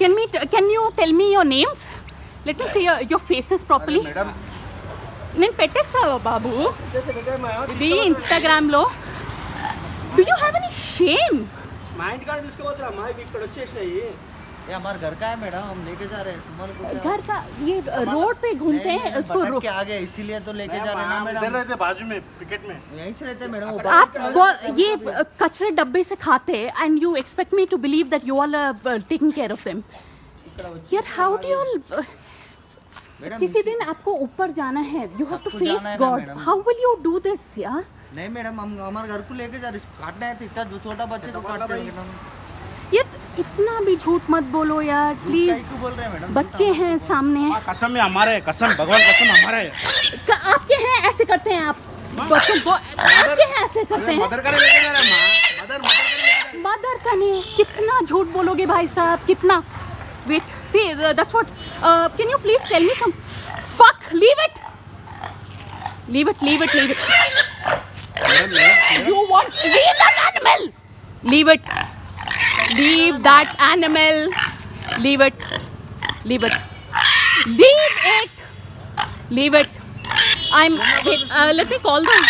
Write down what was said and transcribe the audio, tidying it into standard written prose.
Can you tell me your names? Let me see your faces properly. నేను పెట్టేస్తావా బాబు ఇది Instagram లో. Do you have any shame? మా ఇంటి కాడ తీసుకుపోతున్నా అమ్మా, ఇవి ఇక్కడ వచ్చేసినాయి. ये हमारा घर का है मैडम, हम लेके जा रहे हैं. तुम्हारे को घर का ये रोड पे घूमते हैं उसको के आगे, इसीलिए तो लेके जा रहे हैं ना मैडम. इधर रहते बाजू में पिकेट में, यहीं से रहते मैडम. आप वो ये कचरे डब्बे से खाते and you expect me to believe that you all are taking care of them. Yaar, how do you all किसी दिन आपको ऊपर जाना है, you have to face God. How will you do this यार? नहीं मैडम, हम हमारे घर को लेके जा रहे हैं. काटना है तो इतना जो छोटा बच्चे को काटते हैं मैडम. ये इतना भी झूठ मत बोलो यार प्लीज. क्यों बोल रहे हैं मैडम? बच्चे हैं सामने. कसम है हमारे, कसम भगवान कसम हमारा है. आपके हैं ऐसे करते हैं आप बच्चों को, आपके हैं ऐसे करते हैं. मदर का लेके जा रहा है मां, मदर का नहीं. कितना झूठ बोलोगे भाई साहब, कितना. Wait see that's what. Can you please tell me some. Fuck, leave it. You want leave that animal. Leave it. Leave that animal. Leave it. Leave it. I'm. Let me call them.